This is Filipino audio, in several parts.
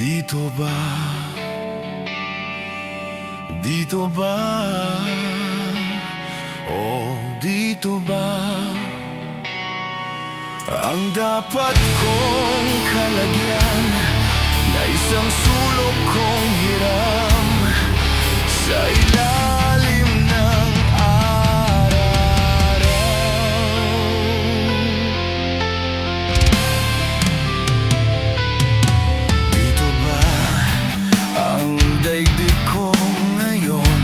Dito ba? Dito ba? O dito ba ang dapat kong kalagyan na isang sulok kong hiram sa ilalim ng araw? Dito ba ang daigdig ko ngayon?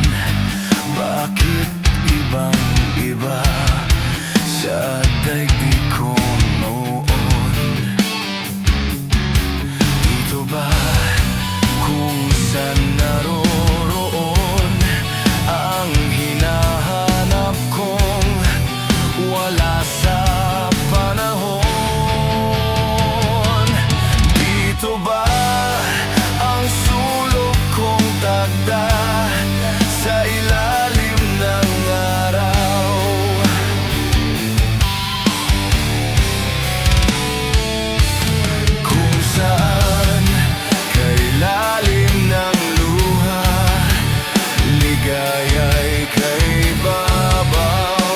Bakit ibang-iba sa daigdig ko noon? Dito ba kung saan naroroon ang hinahanap kong wala sa panahon? Dito ba ang sulok kong tagda sa ilalim ng araw? Kung saan kailalim ng luha, ligaya'y kay babaw.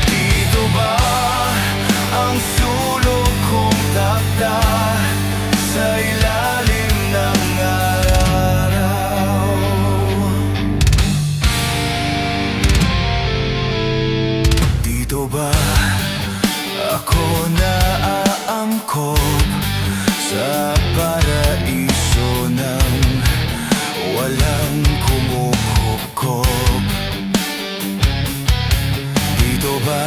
Dito ba ang sulok kong takda sa ilalim ng araw? Dito ba ako naaangkop sa paraiso ng walang kumukupkop? Dito ba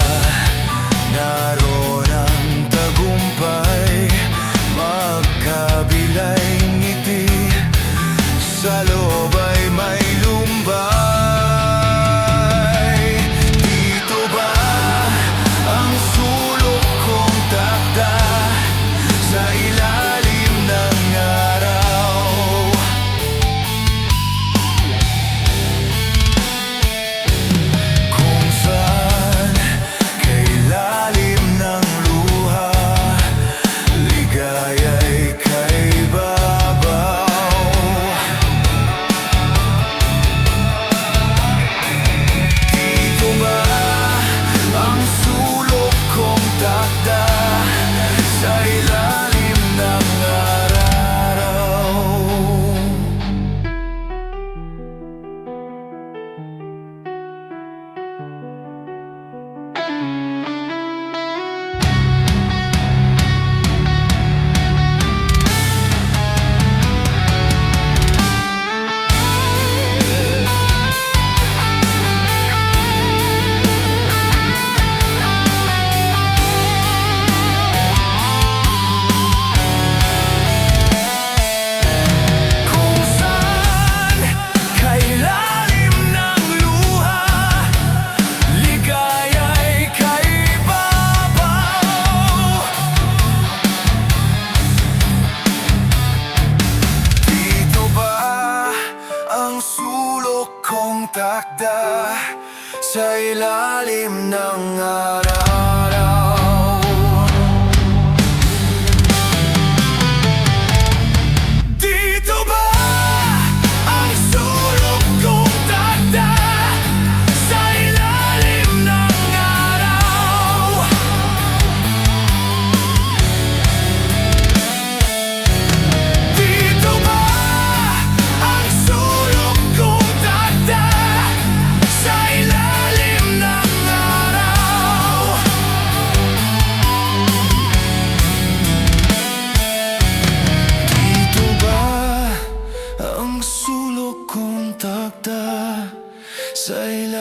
naroon ang tagumpay, magkabilay ngiti, sa loob ay may lumbay? Dito ba ang sulok kong takda sa ilalim ng araw? Kung saan kailalim ng luha, ligaya'y kay babaw. Dito ba ang sulok kong takda sa ilalim ng araw? Kung saan kailalim ng luha, ligaya'y kay babaw. Dito ba ang sulok kong takda sa ilalim ng araw? Dito ba ang sulok kong takda sa ilalim ng araw? Dito ba ang sulok kong takda sa ilalim ng araw? Dito ba ang sulok kong takda sa ilalim